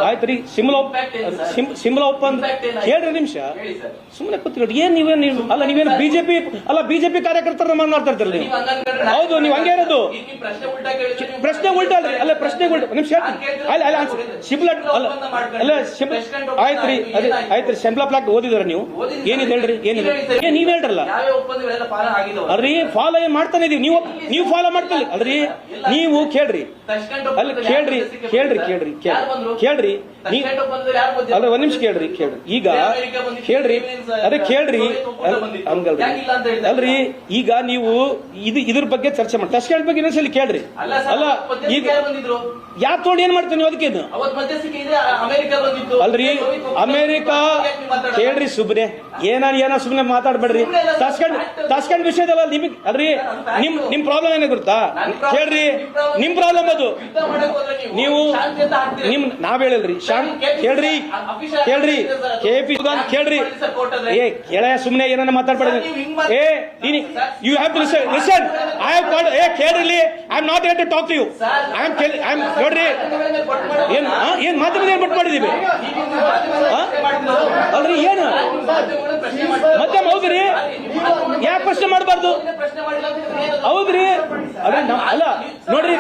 ಆಯ್ತು ರೀ, ಶಿಮ್ಲಾ ಒಪ್ಪಂದ ಹೇಳ್ರಿ ನಿಮಿಷ ಸುಮ್ಮನೆ ಕೂತ್ಕೊಳ್ಳಿ. ಏನ್ ನೀವೇನು ಅಲ್ಲ, ನೀವೇನು ಬಿಜೆಪಿ ಕಾರ್ಯಕರ್ತರ ಮಾತಾಡ್ತಿರಲ್ಲ ನೀವು. ಹೌದು, ನೀವು ಹಂಗೆ ಇರೋದು. ಪ್ರಶ್ನೆ ಉಲ್ಟಾ ಅಲ್ರಿ, ಅಲ್ಲ ಪ್ರಶ್ನೆ ಉಲ್ಟಾ ನಿಮಿಷ. ಅಲ್ಲ ಶಿಮ್ಲಾ ಅಲ್ಲ ಆಯ್ತು ರೀ, ಆಯ್ತು ರೀ, ಶಿಮ್ಲಾ ಪ್ಲಾಟ್ ಓದಿದಾರ ನೀವು? ಏನಿದೆ ಹೇಳ್ರಿ, ಏನಿದೆ ನೀವ್ ಹೇಳ್ರಲ್ಲ ಅಲ್ರಿ. ಫಾಲೋ ಏನ್ ಮಾಡ್ತಾನೆ ಇದೀವಿ, ನೀವು ಫಾಲೋ ಮಾಡ್ತಾ ಅಲ್ರಿ. ನೀವು ಕೇಳ್ರಿ, ಅಲ್ಲ ಕೇಳ್ರಿ ಕೇಳ್ರಿ ಕೇಳ್ರಿ ಕೇಳ್ರಿ ಅಲ್ಲ ಒಂದ್ ನಿಮಿಷ ಕೇಳ್ರಿ ಈಗ ಕೇಳ್ರಿ, ಅದೇ ಕೇಳ್ರಿ ಹಂಗಲ್ರಿ ಅಲ್ರಿ. ಈಗ ನೀವು ಇದ್ರ ಬಗ್ಗೆ ಚರ್ಚೆ ಮಾಡಿ ಟಸ್ಕೆಂಟ್ ಬಗ್ಗೆ ಇನ್ನೊಂದ್ಸಲಿ ಕೇಳ್ರಿ. ಅಲ್ಲ ಈಗ ಯಾಕೆ ತೊಗೊಂಡು ಏನ್ ಮಾಡ್ತೀನಿ ಅದಕ್ಕೆ ಅಲ್ರಿ. ಅಮೆರಿಕಾ ಕೇಳ್ರಿ ಸುಬ್ರೆ, ಏನ ಸುಮ್ನೆ ಮಾತಾಡ್ಬೇಡ್ರಿ. ಟಸ್ಕೆಂಟ್ ವಿಷಯದಲ್ಲ ನಿಮಗ್ ಅಲ್ರಿ. ನಿಮ್ ಪ್ರಾಬ್ಲಮ್ ಏನ ಗೊತ್ತಾ? ಕೇಳ್ರಿ, ನಿಮ್ ಪ್ರಾಬ್ಲಮ್ ಅದು. ನೀವು ನಾವ್ ಹೇಳಿಲ್ರಿ ಕೇಳ್ರಿ KP ಕೇಳ್ರಿ. ಕೇಳ ಸುಮ್ನೆ ಏನನ್ನ ಮಾತಾಡ್ಬೇಡ್ರಿ. You have to listen. I have called. ಕೇಳ್ರಿ, I am not at to talk to you. I am ನೋಡ್ರಿ ಏನ್ ಮಾತಾಡಿದ್ರೆ ಏನ್ ಬಿಟ್ಟು ಮಾಡಿದೀವಿ ಅಲ್ರಿ. ಏನು ಮತ್ತೆ ಹೌದ್ರಿ, ಯಾಕೆ ಪ್ರಶ್ನೆ ಮಾಡಬಾರ್ದು? ಹೌದ್ರಿ, ಅಲ್ಲ ನೋಡ್ರಿ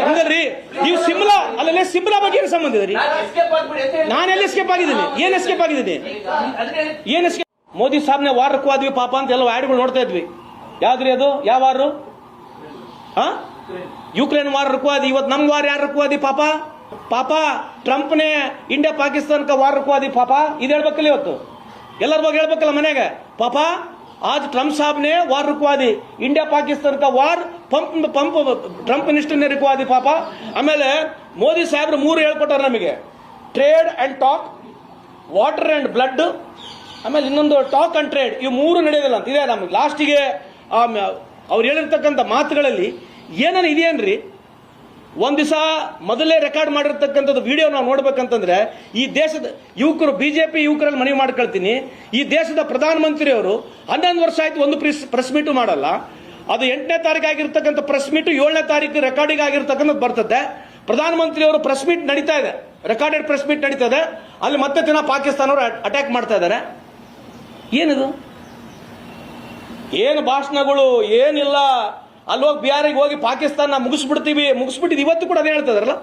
ಹಂಗಲ್ರಿ. ನೀವು ಸಿಮ್ಲಾ ಅಲ್ಲೇ ಸಿಮ್ಲಾ ಬಗ್ಗೆ ಏನು ಸಂಬಂಧ ಇದೆ ರೀ? ನಾನೆಲ್ಲಿ ಎಸ್ಕೇಪ್ ಆಗಿದ್ದೀನಿ? ಏನ್ ಎಸ್ಕೇಪ್ ಆಗಿದ್ದೀನಿ? ಏನ್ ಎಸ್ಕೇಪ್? ಮೋದಿ ಸಾಬ್ನೆ ವಾರ ರಕ್ಕವಾದ್ವಿ ಪಾಪ ಅಂತ ಎಲ್ಲ ಆಡ್ಗಳು ನೋಡ್ತಾ ಇದ್ವಿ. ಯಾವ್ದ್ರಿ ಅದು? ಯಾವ ವಾರು? ಯುಕ್ರೇನ್ ವಾರ ರಕ್ಕವಾದಿ. ಇವತ್ತು ನಮ್ ವಾರ ಯಾರು ರಕ್ಕವಾದಿ ಪಾಪ ಟ್ರಂಪ್ನೇ ಇಂಡಿಯಾ ಪಾಕಿಸ್ತಾನಕ್ಕೆ ವಾರ ರಕ್ಕವಾದಿ ಪಾಪ. ಇದು ಹೇಳ್ಬೇಕಲ್ಲ ಇವತ್ತು, ಎಲ್ಲರ ಬಗ್ಗೆ ಹೇಳ್ಬೇಕಲ್ಲ ಮನೆಗೆ. ಪಾಪ आज ट्रंप साहब ने वार रुकवा दी, इंडिया पाकिस्तान का वार पंप ट्रंप मिनिस्टर ने रुकवा दी पापा. ಆಮೇಲೆ ಮೋದಿ ಸಾಹೇಬ್ರು 3 ಹೇಳ್ಕೊಟ್ಟಾರ ನಮಗೆ: trade and talk, water and blood, ಆಮೇಲೆ ಇನ್ನೊಂದು ಟಾಕ್ ಅಂಡ್ ಟ್ರೇಡ್. ಇವು 3 ನಡೆಯೋದಿಲ್ಲ ಅಂತ ಇದೆ ನಮಗೆ. ಲಾಸ್ಟಿಗೆ ಅವ್ರು ಹೇಳಿರ್ತಕ್ಕಂಥ ಮಾತುಗಳಲ್ಲಿ ಏನೇನು ಇದೆಯೇನ್ರಿ? ಒಂದ್ ದಿವಸ ಮೊದಲೇ ರೆಕಾರ್ಡ್ ಮಾಡಿರ್ತಕ್ಕಂಥದ್ದು ವಿಡಿಯೋ ನಾವು ನೋಡ್ಬೇಕಂತಂದ್ರೆ, ಈ ದೇಶದ ಯುವಕರು, ಬಿಜೆಪಿ ಯುವಕರಲ್ಲಿ ಮನವಿ ಮಾಡ್ಕೊಳ್ತೀನಿ, ಈ ದೇಶದ ಪ್ರಧಾನಮಂತ್ರಿ ಅವರು 11 ವರ್ಷ ಆಯ್ತು ಒಂದು ಪ್ರೆಸ್ ಮೀಟು ಮಾಡಲ್ಲ. ಅದು 8ನೇ ತಾರೀಕು ಆಗಿರ್ತಕ್ಕಂಥ ಪ್ರೆಸ್ ಮೀಟು 7ನೇ ತಾರೀಕು ರೆಕಾರ್ಡಿಂಗ್ ಆಗಿರ್ತಕ್ಕಂಥದ್ದು ಬರ್ತದೆ. ಪ್ರಧಾನಮಂತ್ರಿ ಅವರು ಪ್ರೆಸ್ ಮೀಟ್ ನಡೀತಾ ಇದೆ, ರೆಕಾರ್ಡೆಡ್ ಪ್ರೆಸ್ ಮೀಟ್ ನಡೀತಾ ಇದೆ. ಅಲ್ಲಿ ಮತ್ತೆ ದಿನ ಪಾಕಿಸ್ತಾನವರು ಅಟ್ಯಾಕ್ ಮಾಡ್ತಾ ಇದ್ದಾರೆ. ಏನಿದು? ಏನು ಭಾಷಣಗಳು ಏನಿಲ್ಲ. ಅಲ್ಲಿ ಹೋಗಿ ಬಿಹಾರಿಗೆ ಹೋಗಿ ಪಾಕಿಸ್ತಾನ ಮುಗಿಸ್ಬಿಟ್ಟಿದ್ದು ಇವತ್ತು ಕೂಡ ಅದೇ ಹೇಳ್ತಾ ಇದಾರಲ್ಲ.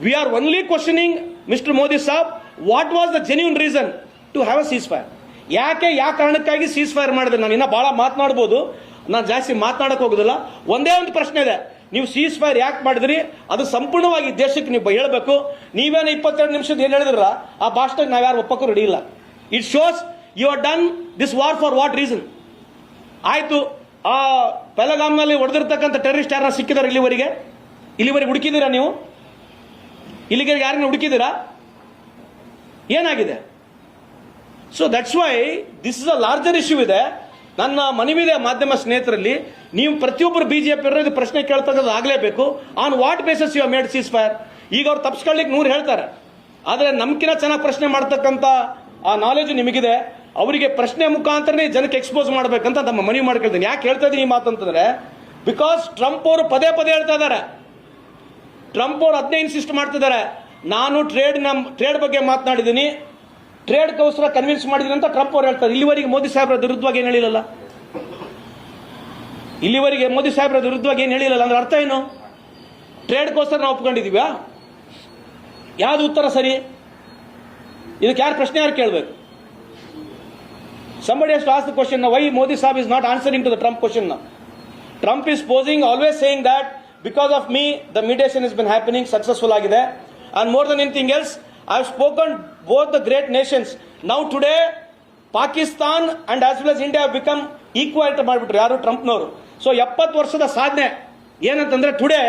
We are only questioning mister Modi ಸಾಬ್, what was the genuine reason to have a ceasefire? ಯಾವ ಕಾರಣಕ್ಕಾಗಿ ಸೀಸ್ ಫೈರ್ ಮಾಡಿದ್ರೆ? ನಾನು ಇನ್ನ ಬಹಳ ಮಾತನಾಡಬಹುದು, ನಾನು ಜಾಸ್ತಿ ಮಾತನಾಡಕ್ ಹೋಗುದಿಲ್ಲ. ಒಂದೇ ಒಂದು ಪ್ರಶ್ನೆ ಇದೆ, ನೀವು ಸೀಸ್ ಫೈರ್ ಯಾಕೆ ಮಾಡಿದ್ರಿ? ಅದು ಸಂಪೂರ್ಣವಾಗಿ ದೇಶಕ್ಕೆ ನೀವು ಹೇಳಬೇಕು. ನೀವೇನು 22 ನಿಮಿಷದ ಏನ್ ಹೇಳಿದ್ರಲ್ಲ, ಆ ಭಾಷಣಕ್ಕೆ ನಾವ್ಯಾರು ಒಪ್ಪಕ್ಕೂ ರೆಡಿ ಇಲ್ಲ. It shows you are done this war for what reason? ಆಯ್ತು, ಆ ಪೆಲಗಾಮ್ನಲ್ಲಿ ಹೊಡೆದಿರ್ತಕ್ಕಂಥ ಟೆರರಿಸ್ಟ್ ಯಾರನ್ನ ಸಿಕ್ಕಿದಾರೆ ಇಲ್ಲಿವರೆಗೆ ಹುಡುಕಿದ್ದೀರಾ ನೀವು? ಇಲ್ಲಿಗೆ ಯಾರನ್ನ ಹುಡುಕಿದ್ದೀರಾ? ಏನಾಗಿದೆ? So that's why this is a larger issue ಇದೆ. ನನ್ನ ಮನವಿದೆ ಮಾಧ್ಯಮ ಸ್ನೇಹಿತರಲ್ಲಿ, ನೀವು ಪ್ರತಿಯೊಬ್ಬರು ಬಿಜೆಪಿ ಇದು ಪ್ರಶ್ನೆ ಕೇಳ್ತಕ್ಕಂಥದ್ದು ಆಗಲೇಬೇಕು. On what basis you made ceasefire? ಈಗ ಅವ್ರು ತಪ್ಪಿಸ್ಕೊಳ್ಳಿಕ್ಕೆ 100 ಹೇಳ್ತಾರೆ, ಆದರೆ ನಮ್ಕಿನ ಚೆನ್ನಾಗಿ ಪ್ರಶ್ನೆ ಮಾಡ್ತಕ್ಕಂಥ ಆ ನಾಲೆಜ್ ನಿಮಗಿದೆ. ಅವರಿಗೆ ಪ್ರಶ್ನೆ ಮುಖಾಂತರನೇ ಜನಕ್ಕೆ ಎಕ್ಸ್ಪೋಸ್ ಮಾಡಬೇಕಂತ ನಮ್ಮ ಮನವಿ ಮಾಡ್ಕೊಳ್ತೀನಿ. ಯಾಕೆ ಹೇಳ್ತಾ ಇದ್ದೀನಿ ಈ ಮಾತಂತಂದ್ರೆ, ಬಿಕಾಸ್ ಟ್ರಂಪ್ ಅವರು ಪದೇ ಹೇಳ್ತಾ ಇದ್ದಾರೆ. ಟ್ರಂಪ್ ಅವರು ಅದನ್ನೇ ಇನ್ಸಿಸ್ಟ್ ಮಾಡ್ತಿದ್ದಾರೆ, ನಾನು ಟ್ರೇಡ್ ಬಗ್ಗೆ ಮಾತನಾಡಿದ್ದೀನಿ, ಟ್ರೇಡ್ಗೋಸ್ಕರ ಕನ್ವಿನ್ಸ್ ಮಾಡಿದ್ದೀನಿ ಅಂತ ಟ್ರಂಪ್ ಅವರು ಹೇಳ್ತಾರೆ. ಇಲ್ಲಿವರೆಗೆ ಮೋದಿ ಸಾಹೇಬ್ರ ವಿರುದ್ಧವಾಗಿ ಏನು ಹೇಳಿಲ್ಲ. ಅಂದ್ರೆ ಅರ್ಥ ಏನು? ಟ್ರೇಡ್ಗೋಸ್ಕರ ನಾವು ಒಪ್ಕೊಂಡಿದೀವ್ಯಾ? ಯಾವ್ದು ಉತ್ತರ ಸರಿ? ಇದಕ್ಕೆ ಯಾರು ಪ್ರಶ್ನೆ ಕೇಳಬೇಕು? Somebody has to ask the question now, why Modi Saab is not answering to the Trump question now. Trump is posing, always saying that because of me the mediation has been happening, successful agide, and more than anything else I have spoken both the great nations. Now today Pakistan and as well as India have become equal to ಮಾಡ್ಬಿಟ್ರು ಯಾರು ಟ್ರಂಪ್ನವರು. So 70 ವರ್ಷದ ಸಾಧನೆ ಏನಂತಂದ್ರೆ, today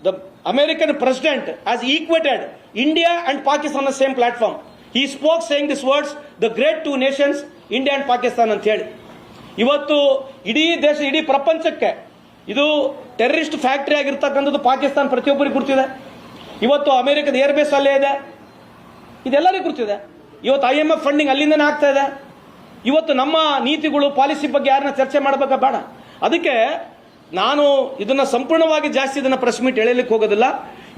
the American president has equated India and Pakistan on the same platform. He spoke saying these words, the great two nations, India and Pakistan ಅಂತ ಹೇಳಿ. ಇವತ್ತು ಇಡೀ ದೇಶ, ಇಡೀ ಪ್ರಪಂಚಕ್ಕೆ ಇದು ಟೆರರಿಸ್ಟ್ ಫ್ಯಾಕ್ಟರಿ ಆಗಿರ್ತಕ್ಕಂಥದ್ದು ಪಾಕಿಸ್ತಾನ ಪ್ರತಿಯೊಬ್ಬರಿಗೆ ಗುರ್ತಿದೆ. ಇವತ್ತು ಅಮೆರಿಕದ ಏರ್ಬೇಸ್ ಅಲ್ಲೇ ಇದೆ, ಇದೆಲ್ಲರಿಗೂ ಗುರ್ತಿದೆ. ಇವತ್ತು IMF ಫಂಡಿಂಗ್ ಅಲ್ಲಿಂದನೇ ಆಗ್ತಾ ಇದೆ. ಇವತ್ತು ನಮ್ಮ ನೀತಿಗಳು, ಪಾಲಿಸಿ ಬಗ್ಗೆ ಯಾರನ್ನ ಚರ್ಚೆ ಮಾಡಬೇಕಾ ಬೇಡ? ಅದಕ್ಕೆ ನಾನು ಇದನ್ನ ಸಂಪೂರ್ಣವಾಗಿ ಜಾಸ್ತಿ ಇದನ್ನ ಪ್ರೆಸ್ ಮೀಟ್ ಎಳೆಯಲಿಕ್ಕೆ ಹೋಗೋದಿಲ್ಲ.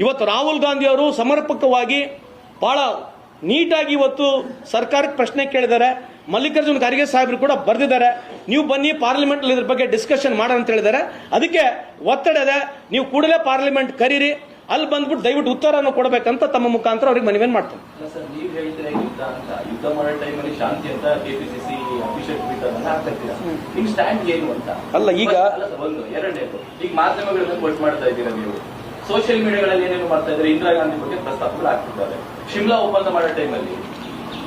ಇವತ್ತು ರಾಹುಲ್ ಗಾಂಧಿ ಅವರು ಸಮರ್ಪಕವಾಗಿ ಬಹಳ ನೀಟಾಗಿ ಇವತ್ತು ಸರ್ಕಾರಕ್ಕೆ ಪ್ರಶ್ನೆ ಕೇಳಿದ್ದಾರೆ. ಮಲ್ಲಿಕಾರ್ಜುನ್ ಖರ್ಗೆ ಸಾಹೇಬರು ಕೂಡ ಬರೆದಿದ್ದಾರೆ, ನೀವು ಬನ್ನಿ ಪಾರ್ಲಿಮೆಂಟ್ ಇದ್ರ ಬಗ್ಗೆ ಡಿಸ್ಕಷನ್ ಮಾಡೋಣ ಅಂತ ಹೇಳಿದ್ದಾರೆ. ಅದಕ್ಕೆ ಒತ್ತಡ ಇದೆ, ನೀವು ಕೂಡಲೇ ಪಾರ್ಲಿಮೆಂಟ್ ಕರೀರಿ, ಅಲ್ಲಿ ಬಂದ್ಬಿಟ್ಟು ದಯವಿಟ್ಟು ಉತ್ತರವನ್ನು ಕೊಡಬೇಕಂತ ತಮ್ಮ ಮುಖಾಂತರ ಅವ್ರಿಗೆ ಮನವಿಯನ್ನು ಮಾಡ್ತಾರೆ. ನೀವು ಹೇಳ್ತೀರಾ ಯುದ್ಧ ಮಾಡೋ ಟೈಮಲ್ಲಿ ಶಾಂತಿ ಅಂತ ಕೆಪಿಸಿಸಿ ಅಫಿಷಿಯಲ್ ಟ್ವೀಟ್ ಅನ್ನ ಹಾಕ್ತಿದ್ದೀರಾ, ನಿಮ್ ಸ್ಟ್ಯಾಂಡ್ ಏನು ಅಂತ ಅಲ್ಲ. ಈಗ ಒಂದು ಎರಡನೇದು, ಈಗ ಮಾಧ್ಯಮಗಳನ್ನ ಕೊಟ್ಟು ಮಾಡ್ತಾ ಇದ್ದೀರಾ, ನೀವು ಸೋಷಿಯಲ್ ಮೀಡಿಯಾಗಳಲ್ಲಿ ಏನೇನು ಮಾಡ್ತಾ ಇದ್ದಾರೆ, ಇಂದಿರಾ ಗಾಂಧಿ ಬಗ್ಗೆ ಪ್ರಸ್ತಾಪಗಳು ಆಗ್ತಿದ್ದಾರೆ. ಶಿಮ್ಲಾ ಒಪ್ಪಂದ ಮಾಡೋ ಟೈಮಲ್ಲಿ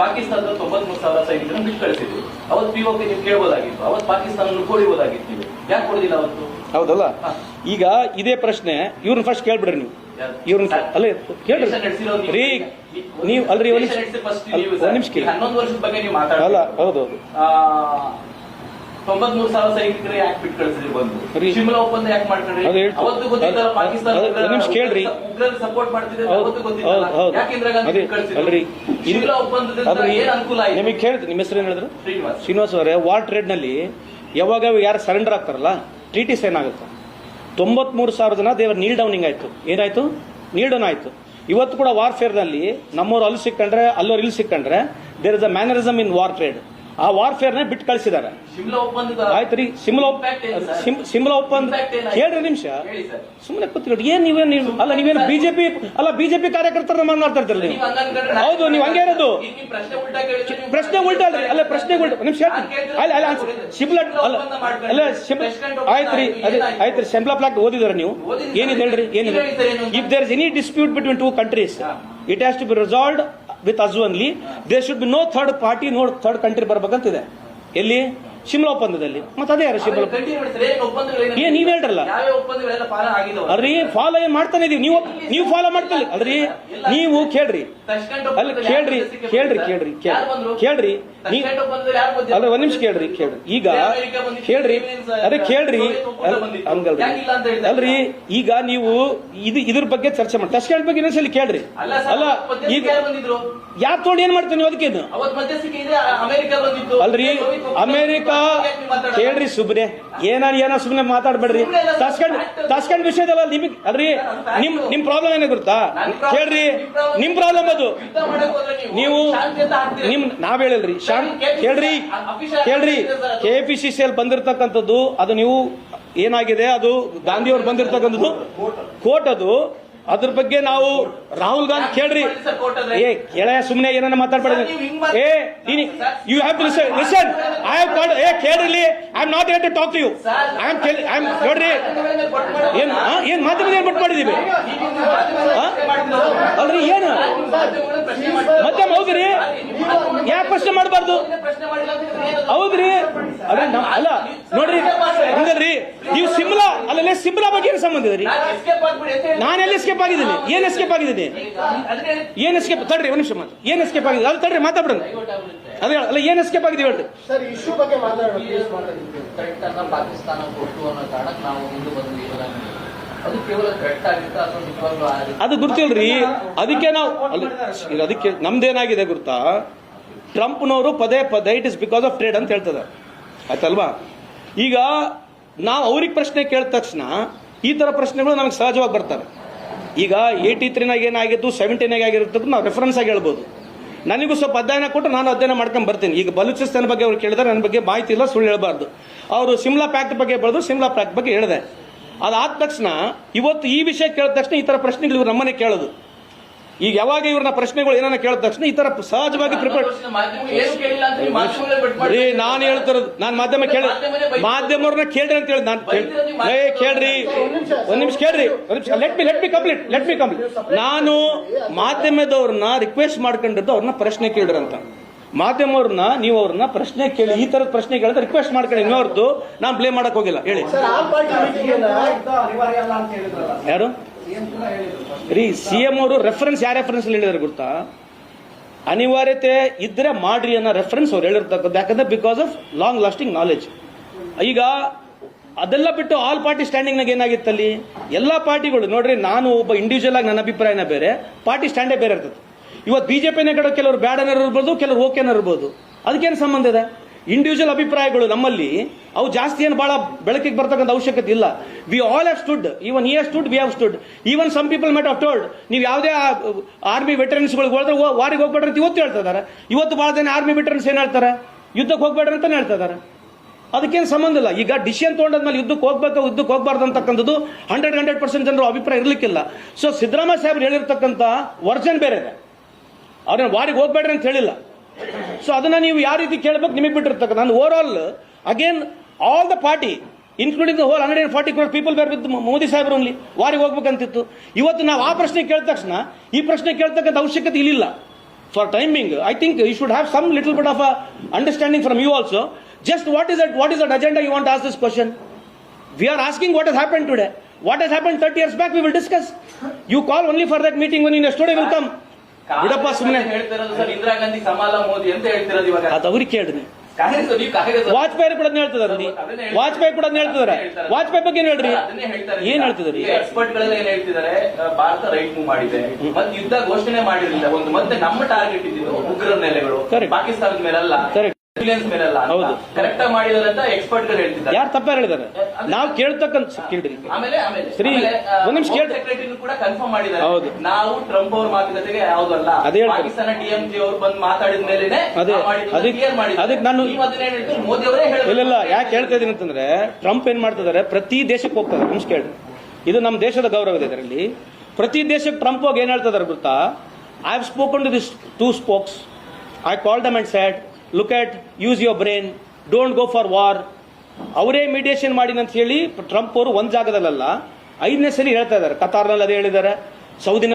ಪಾಕಿಸ್ತಾನದ 93,000 ಸೈನಿಕರನ್ನು ಬಿಟ್ಟು ಕಳಿಸಿದ್ರು. ಅವತ್ತು ಪಿಒಕೆ ನೀವು ಕೇಳಬಹುದಾಗಿತ್ತು, ಅವತ್ತು ಪಾಕಿಸ್ತಾನ ಕೊಡಿಬಹುದಾಗಿತ್ತು, ನೀವು ಯಾಕೆ ಕೊಡಲಿಲ್ಲ ಅವತ್ತು? ಹೌದಲ್ಲ. ಈಗ ಇದೇ ಪ್ರಶ್ನೆ ಇವ್ರನ್ನ ಫಸ್ಟ್ ಕೇಳ್ಬಿಡ್ರಿ ನೀವು. ಇವ್ರನ್ನ ಅಲ್ಲೇ ಕೇಳ್ರಿ ರೀ, ನೀವು ಅಲ್ರಿ ಒಂದ್ ನಿಮಿಷ ಕೇಳಿ. 11 ವರ್ಷದ ಬಗ್ಗೆ ನೀವು ಮಾತಾಡಲ್ಲ. ಹೌದೌದು. 93,000 ಸೈನಿಕರು ಯಾಕೆ ಬಿಟ್ಟು ಕಳಿಸಿದ್ರಿ ಬಂದು? ಶಿಮ್ಲಾ ಒಪ್ಪಂದ ಯಾಕೆ ಮಾಡ್ಕೊಂಡ್ರಿ? ಅವತ್ತು ಗೊತ್ತಿಲ್ಲ ಪಾಕಿಸ್ತಾನ ನಿಮಿಷ ಕೇಳ್ರಿ, ಉಗ್ರರು ಸಪೋರ್ಟ್ ಮಾಡ್ತಿದ್ರೆ ಅವತ್ತು ಗೊತ್ತಿಲ್ಲ, ಯಾಕೆ ಇಂದಿರಾ ಗಾಂಧಿ ಕಳಿಸಿದ್ರಿ? ಶಿಮ್ಲಾ ಒಪ್ಪಂದದಿಂದ ಏನ್ ಅನುಕೂಲ ಆಯ್ತು? ನಿಮಗೆ ಕೇಳಿದ್ರು, ನಿಮ್ಮ ಹೆಸರು ಏನ್ ಹೇಳಿದ್ರು? ಶ್ರೀನಿವಾಸ್. ಶ್ರೀನಿವಾಸ್ ಅವರೇ, ವಾರ್ ಟ್ರೇಡ್ ನಲ್ಲಿ ಯಾವಾಗ ಯಾರು ಸರೆಂಡರ್ ಆಗ್ತಾರಲ್ಲ, ಟ್ರೀಟಿ ಸೈನ್ ಆಗುತ್ತೆ. 93,000 ಜನ ದೇವರ ನೀಲ್ ಡೌನಿಂಗ್ ಆಯ್ತು. ಏನಾಯ್ತು? ನೀಲ್ ಡೌನ್ ಆಯ್ತು. ಇವತ್ತು ಕೂಡ ವಾರ್ಫೇರ್ ನಲ್ಲಿ ನಮ್ಮವ್ರು ಅಲ್ಲಿ ಸಿಕ್ಕಂಡ್ರೆ ಅಲ್ಲವ್ರು ಇಲ್ಲಿ ಸಿಕ್ಕಂಡ್ರೆ there is a mannerism in war trade. ಆ ವಾರ್ಫೇರ್ ನ ಬಿಟ್ಟು ಕಳಿಸಿದ್ದಾರೆ. ಆಯ್ತು ರೀ, ಸಿಮ್ಲಾ ಒಪ್ಪಂದ ಕೇಳ್ರಿ ನಿಮಿಷ, ಸುಮ್ಮನೆ ಕೂತ್ಕೊಂಡು ಏನ್ ನೀವೇನು ಅಲ್ಲ, ನೀವೇನು ಬಿಜೆಪಿ ಕಾರ್ಯಕರ್ತರ ಮಾತಾಡ್ತಾ ಇರ್ತೀರಿ ನೀವು. ಹೌದು, ನೀವು ಹಂಗೆ ಇರೋದು. ಪ್ರಶ್ನೆ ಉಲ್ಟಾ ಅಲ್ರಿ, ಅಲ್ಲ ಪ್ರಶ್ನೆ ಉಲ್ಟಾ ನಿಮಿಷ. ಅಲ್ಲ ಶಿಮ್ಲಾ ಅಲ್ಲ ಆಯ್ತು ರೀ, ಆಯ್ತು ರೀ, ಶಿಮ್ಲಾ ಪ್ಲಾಟ್ ಓದಿದಾರೆ ನೀವು? ಏನಿದೆ ಹೇಳ್ರಿ, ಏನಿದೆ? If there is any dispute between two countries, it has to be resolved with us only. There should be no third party, no third country ಬರ್ಬೇಕಂತಿದೆ. ಎಲ್ಲಿ? ಶಿಮ್ಲಾ ಒಪ್ಪಂದದಲ್ಲಿ. ಮತ್ತೆ ಅದೇ ಯಾರು ಶಿಮ್ಲಾ ಏನ್ ನೀವ್ ಹೇಳ್ರಲ್ಲ ಅಲ್ರಿ, ಫಾಲೋ ಏನ್ ಮಾಡ್ತಾನೆ ಇದೀವಿ, ನೀವು ಫಾಲೋ ಮಾಡ್ತಾ ಅಲ್ರಿ. ನೀವು ಕೇಳ್ರಿ, ಅಲ್ಲಿ ಕೇಳ್ರಿ ಕೇಳ್ರಿ ಕೇಳ್ರಿ ಕೇಳ್ರಿ ಅಲ್ರಿ, ಒಂದ್ ನಿಮಿಷ ಕೇಳ್ರಿ ಈಗ ಕೇಳ್ರಿ, ಅದೇ ಕೇಳ್ರಿ ಹಂಗಲ್ರಿ ಅಲ್ರಿ. ಈಗ ನೀವು ಇದ್ರ ಬಗ್ಗೆ ಚರ್ಚೆ ಮಾಡಿ ಟಸ್ಕೆಂಟ್ ಬಗ್ಗೆ ಇನ್ನೊಂದ್ಸಲಿ ಕೇಳ್ರಿ. ಅಲ್ಲ ಈಗ ಯಾಕೆ ತೊಗೊಂಡು ಏನ್ ಮಾಡ್ತೀವಿ ನೀವು? ಅದಕ್ಕೇನು ಅಲ್ರಿ, ಅಮೆರಿಕ ಕೇಳ್ರಿ ಸುಬ್ರೆ, ಏನ ಸುಮ್ನೆ ಮಾತಾಡ್ಬೇಡ್ರಿ. ತಸ್ಕಂಡ್ ವಿಷಯದಲ್ಲ ನಿಮಗ್ ಅಲ್ರಿ, ನಿಮ್ ಪ್ರಾಬ್ಲಮ್ ಏನ ಗೊತ್ತಾ? ಕೇಳ್ರಿ, ನಿಮ್ ಪ್ರಾಬ್ಲಮ್ ಅದು. ನೀವು ನಾವ್ ಹೇಳಿಲ್ರಿ ಕೇಳ್ರಿ KPCC ಅಲ್ಲಿ ಬಂದಿರತಕ್ಕಂಥದ್ದು ಅದು ನೀವು ಏನಾಗಿದೆ, ಅದು ಗಾಂಧಿ ಅವ್ರು ಬಂದಿರತಕ್ಕಂಥದ್ದು ಕೋರ್ಟ್, ಅದು ಅದ್ರ ಬಗ್ಗೆ ನಾವು ರಾಹುಲ್ ಗಾಂಧಿ ಕೇಳ್ರಿ. ಕೇಳ ಸುಮ್ನೆ ಏನನ್ನ ಮಾತಾಡ್ಬೇಡಿ. You have to listen. I have called. ಕೇಳ್ರಿ, I am not here to talk to you. I am ನೋಡ್ರಿ, ಏನ್ ಮಾಧ್ಯಮದಲ್ಲಿ ಏನ್ ಬಿಟ್ಟು ಮಾಡಿದೀವಿ ಅಲ್ರಿ, ಏನು ಮಧ್ಯಮ ಹೌದ್ರಿ, ಯಾಕೆ ಪ್ರಶ್ನೆ ಮಾಡಬಾರ್ದು? ಹೌದ್ರಿ, ಅಲ್ಲ ನೋಡ್ರಿ, ಹಂಗಲ್ರಿ, ನೀವು ಸಿಮ್ಲಾ ಅಲ್ಲೇ ಸಿಮ್ಲಾ ಬಗ್ಗೆ ಏನು ಸಂಬಂಧ ಇದೆ ರೀ? ನಾನು ಎಲ್ಲಿ ಎಸ್ಕೇಪ್ ಆಗಿದ್ದೀನಿ? ಏನ್ ಎಸ್ಕೇಪ್ ಆಗಿದ್ದೀನಿ? ಏನ್ ಎಸ್ಕೇಪ್? ತಡ್ರಿ ಒಂದ್ ನಿಮಿಷ ಮಾತು. ಏನ್ ಎಸ್ಕೇಪ್ ಆಗಿದೆ? ಅದು ತಡ್ರಿ, ಮಾತಾಡೋಣ. ಅದೇ ಅಲ್ಲ, ಏನ್ ಎಸ್ಕೇಪ್ ಆಗಿದೆ ಹೇಳ್ರಿ. ಅದು ಗುರ್ತಿಲ್ರಿ, ಅದಕ್ಕೆ ನಾವು ಅದಕ್ಕೆ ನಮ್ದೇನಾಗಿದೆ ಗುರ್ತಾ? ಟ್ರಂಪ್ನವರು ಪದೇ it is because of trade ಅಂತ ಹೇಳ್ತದೆ, ಆಯ್ತಲ್ವಾ? ಈಗ ನಾವು ಅವ್ರಿಗೆ ಪ್ರಶ್ನೆ ಕೇಳಿದ ತಕ್ಷಣ ಈ ತರ ಪ್ರಶ್ನೆಗಳು ನಮಗೆ ಸಹಜವಾಗಿ ಬರ್ತವೆ. ಈಗ 83 ಏನಾಗಿತ್ತು, 70 ಆಗಿರ್ತಕ್ಕಂಥ ನಾವು ರೆಫರೆನ್ಸ್ ಆಗಿ ಹೇಳ್ಬೋದು. ನನಗೂ ಸ್ವಲ್ಪ ಅಧ್ಯಯನ ಕೊಟ್ಟು ನಾನು ಅಧ್ಯಯನ ಮಾಡ್ಕೊಂಡು ಬರ್ತೀನಿ. ಈಗ ಬಲೂಚಿಸ್ತಾನ ಬಗ್ಗೆ ಅವ್ರು ಕೇಳಿದ್ರೆ ನನ್ನ ಬಗ್ಗೆ ಮಾಹಿತಿ ಇಲ್ಲ, ಸುಳ್ಳು ಹೇಳಬಾರ್ದು. ಅವರು ಸಿಮ್ಲಾ ಪ್ಯಾಕ್ಟ್ ಬಗ್ಗೆ ಬೆಳೆದು ಸಿಮ್ಲಾ ಪ್ಯಾಕ್ಟ್ ಬಗ್ಗೆ ಹೇಳಿದೆ. ಅದಾದ ತಕ್ಷಣ ಇವತ್ತು ಈ ವಿಷಯ ಕೇಳಿದ ತಕ್ಷಣ ಈ ತರ ಪ್ರಶ್ನೆಗಳು ಇವ್ರು ನಮ್ಮನೆ ಕೇಳೋದು. ಈಗ ಯಾವಾಗ ಇವ್ರನ್ನ ಪ್ರಶ್ನೆಗಳು ಏನಾನ ಕೇಳಿದ ತಕ್ಷಣ ಈ ತರ ಸಹಜವಾಗಿ ಪ್ರಿಪೇರ್. ನಾನು ಹೇಳ್ತಿರೋದು, ನಾನು ಮಾಧ್ಯಮವ್ರನ್ನ ಕೇಳ್ರಿ ಅಂತ ಹೇಳಿ ನಾನು ಕೇಳ್ರಿ, ಒಂದ್ ನಿಮಿಷ ಕೇಳ್ರಿ, ಲೆಟ್ ಮಿ ಕಂಪ್ಲೀಟ್. ನಾನು ಮಾಧ್ಯಮದವ್ರನ್ನ ರಿಕ್ವೆಸ್ಟ್ ಮಾಡ್ಕೊಂಡಿದ್ದು ಅವ್ರನ್ನ ಪ್ರಶ್ನೆ ಕೇಳ್ರಿ ಅಂತ. ಮಾಧ್ಯಮವ್ರನ್ನ ನೀವು ಅವ್ರನ್ನ ಪ್ರಶ್ನೆ ಕೇಳಿ, ಈ ತರದ ಪ್ರಶ್ನೆ ಕೇಳಿದ್ರೆ ರಿಕ್ವೆಸ್ಟ್ ಮಾಡ್ಕೊಳ್ಳಿ, ಇನ್ನೊರ್ದು ನಾನು ಬ್ಲೇಮ್ ಮಾಡಕ್ ಹೋಗಿಲ್ಲ. ಹೇಳಿ ಯಾರು ರೀ? ಸಿಎಂ ಅವರು ರೆಫರೆನ್ಸ್ ಯಾವ ರೆಫರೆನ್ಸ್ ಹೇಳಿದಾರೆ ಗೊತ್ತಾ? ಅನಿವಾರ್ಯತೆ ಇದ್ರೆ ಮಾಡ್ರಿ ಅನ್ನೋ ರೆಫರೆನ್ಸ್ ಅವ್ರು ಹೇಳಿರ್ತಕ್ಕದ್ದು. ಯಾಕಂದ್ರೆ because of long lasting knowledge. ಈಗ ಅದೆಲ್ಲ ಬಿಟ್ಟು ಆಲ್ ಪಾರ್ಟಿ ಸ್ಟ್ಯಾಂಡಿಂಗ್ ನಾಗ ಏನಾಗಿತ್ತಲ್ಲಿ, ಎಲ್ಲಾ ಪಾರ್ಟಿಗಳು ನೋಡ್ರಿ, ನಾನು ಒಬ್ಬ ಇಂಡಿವಿಜುವಲ್ ಆಗಿ ನನ್ನ ಅಭಿಪ್ರಾಯನ ಬೇರೆ, ಪಾರ್ಟಿ ಸ್ಟ್ಯಾಂಡೇ ಬೇರೆ ಇರ್ತದೆ. ಇವತ್ತು ಬಿಜೆಪಿನ ಕಡೆ ಕೆಲವರು ಬ್ಯಾಡ್ ಅನ್ನೋ ಇರ್ಬೋದು, ಕೆಲವರು ಓಕೆ ಅನ್ನೋ ಇರ್ಬೋದು. ಅದಕ್ಕೇನು ಸಂಬಂಧ ಇದೆ? ಇಂಡಿವಿಜುವಲ್ ಅಭಿಪ್ರಾಯಗಳು ನಮ್ಮಲ್ಲಿ ಅವು ಜಾಸ್ತಿ ಏನು ಬಹಳ ಬೆಳಕಿಗೆ ಬರ್ತಕ್ಕಂಥ ಅವಶ್ಯಕತೆ ಇಲ್ಲ. We all have stood, even he have stood, we have stood. Even some people met have told, ನೀವು ಯಾವುದೇ ಆರ್ಮಿ ವೆಟರನ್ಸ್ಗಳಿಗೆ ಹೋದ್ರೆ ವಾರಿಗೆ ಹೋಗ್ಬೇಡ್ರಿ ಅಂತ ಇವತ್ತು ಹೇಳ್ತಾ ಇದ್ದಾರೆ. ಇವತ್ತು ಬಹಳ ಜನ ಆರ್ಮಿ ವೆಟರನ್ಸ್ ಏನ್ ಹೇಳ್ತಾರೆ, ಯುದ್ಧಕ್ಕೆ ಹೋಗ್ಬೇಡ್ರಿ ಅಂತಾನೆ ಹೇಳ್ತಾ ಇದ್ದಾರೆ. ಅದಕ್ಕೇನು ಸಂಬಂಧ ಇಲ್ಲ. ಈಗ ಡಿಸಿಷನ್ ತೊಗೊಂಡಾದ್ಮೇಲೆ ಯುದ್ಧಕ್ಕೆ ಹೋಗ್ಬಾರ್ದು ಅಂತಕ್ಕಂಥದ್ದು 100% ಜನರು ಅಭಿಪ್ರಾಯ ಇರಲಿಕ್ಕಿಲ್ಲ. ಸೊ ಸಿದ್ದರಾಮಯ್ಯ ಸಾಹೇಬ್ರು ಹೇಳಿರ್ತಕ್ಕಂಥ ವರ್ಜನ್ ಬೇರೆ ಇದೆ. ಅವ್ರನ್ನ ವಾರಿಗೆ ಹೋಗ್ಬೇಡ್ರಿ ಅಂತ ಹೇಳಿಲ್ಲ. ಸೊ ಅದನ್ನ ನೀವು ಯಾವ ರೀತಿ ಕೇಳಬೇಕು ನಿಮಗೆ ಬಿಟ್ಟಿರ್ತಕ್ಕ. ನಾನು over all again all the party including the whole 140 crore people ಬೇರ್ ವಿತ್ ಮೋದಿ ಸಾಹೇಬ್ರು ಓನ್ಲಿ ವಾರಿಗೆ ಹೋಗ್ಬೇಕಂತಿತ್ತು. ಇವತ್ತು ನಾವು ಆ ಪ್ರಶ್ನೆ ಕೇಳಿದ ತಕ್ಷಣ ಈ ಪ್ರಶ್ನೆ ಕೇಳ್ತಕ್ಕಂಥ ಅವಶ್ಯಕತೆ ಇಲ್ಲಿಲ್ಲ. For timing I think you should have some little bit of a understanding from you also. Just what is that agenda you want to ask this question? We are asking what has happened today. What has happened 30 years back we will discuss. You call only for that meeting when yesterday will come. ಬಿಡಪ್ಪ ಸುಮ್ಮನೆ ಹೇಳ್ತಿರೋದು sir, Indira Gandhi ಸಮಾಲ Modi ಅಂತ ಹೇಳ್ತಿರೋದು ಇವಾಗ. ಅದು ಅವ್ರಿಗೆ ಕೇಳಿದ್ರಿ. ಕಾಂಗ್ರೆಸ್ ನೀವು ಕಾಂಗ್ರೆಸ್ ವಾಜಪೇಯಿ ಕೂಡ ಹೇಳ್ತಿದಾರೆ. ವಾಜಪೇಯಿ ಕೂಡ ಹೇಳ್ತಿದಾರೆ. ವಾಜಪೇಯಿ ಬಗ್ಗೆ ಏನ್ ಹೇಳ್ರಿ, ಏನ್ ಹೇಳ್ತಿದ್ರಿ? ಎಕ್ಸ್ಪರ್ಟ್ ಗಳೆಲ್ಲ ಏನ್ ಹೇಳ್ತಿದ್ದಾರೆ, ಭಾರತ ರೈಟ್ ಮೂವ್ ಮಾಡಿದೆ, ಮತ್ತೆ ಯುದ್ಧ ಘೋಷಣೆ ಮಾಡಿರಲಿಲ್ಲ. ಒಂದು ಮತ್ತೆ ನಮ್ಮ ಟಾರ್ಗೆಟ್ ಇದ್ದಿದ್ದು ಉಗ್ರ ನೆಲೆಗಳು, ಪಾಕಿಸ್ತಾನದ ಮೇಲಲ್ಲ, ಕರೆಕ್ಟ್ ಆಗಿ ಮಾಡಿದಾರೆ ಅಂತ ಎಕ್ಸ್ಪರ್ಟ್ ಗಳು ಹೇಳ್ತಿದ್ದಾರೆ. ಯಾರು ತಪ್ಪ ಹೇಳಿದ್ದಾರೆ? ನಾವು ಕೇಳ್ತಕ್ಕಂತ ಕೇಳ್ರಿ. ಆಮೇಲೆ ಸರಿ, ಒಂದ್ ನಿಮಿಷ ಕೇಳಿ. ಸೆಕ್ರೆಟರಿ ಕೂಡ ಕನ್ಫರ್ಮ್ ಮಾಡಿದ್ದಾರೆ. ಹೌದು, ನಾವು ಟ್ರಂಪ್ ಅವ್ರ ಮಾತುಕತೆಗೆ ಯಾವುದಲ್ಲ, ಪಾಕಿಸ್ತಾನ ಡಿಎಂಜಿ ಅವರು ಬಂದು ಮಾತಾಡಿದ ಮೇಲೆ ಅದಕ್ಕೆ ನಾನು ಮೋದಿ ಅವರೇ ಇಲ್ಲ ಯಾಕೆ ಹೇಳ್ತಾ ಇದೀನಿ ಅಂತಂದ್ರೆ, ಟ್ರಂಪ್ ಏನ್ ಮಾಡ್ತಿದ್ದಾರೆ, ಪ್ರತಿ ದೇಶಕ್ಕೆ ಹೋಗ್ತಾರೆ. ನಿಮಿಷ ಕೇಳ್ರಿ, ಇದು ನಮ್ಮ ದೇಶದ ಗೌರವ ಇದೆ. ಇದರಲ್ಲಿ ಪ್ರತಿ ದೇಶಕ್ಕೆ ಟ್ರಂಪ್ ಹೋಗಿ ಏನ್ ಹೇಳ್ತಿದ್ದಾರೆ ಗೊತ್ತಾ? I have spoken to this 2 spokes. I call them and said, look at, use your brain, don't go for war. ಅವರೇ ಮೀಡಿಯೇಷನ್ ಮಾಡಿ ಅಂತ ಹೇಳಿ ಟ್ರಂಪ್ ಅವರು ಒಂದ್ ಜಾಗದಲ್ಲ 5ನೇ ಸರಿ ಹೇಳ್ತಾ ಇದ್ದಾರೆ. ಕತಾರ್ನಲ್ಲಿ ಅದೇ ಹೇಳಿದ್ದಾರೆ, ಸೌದಿ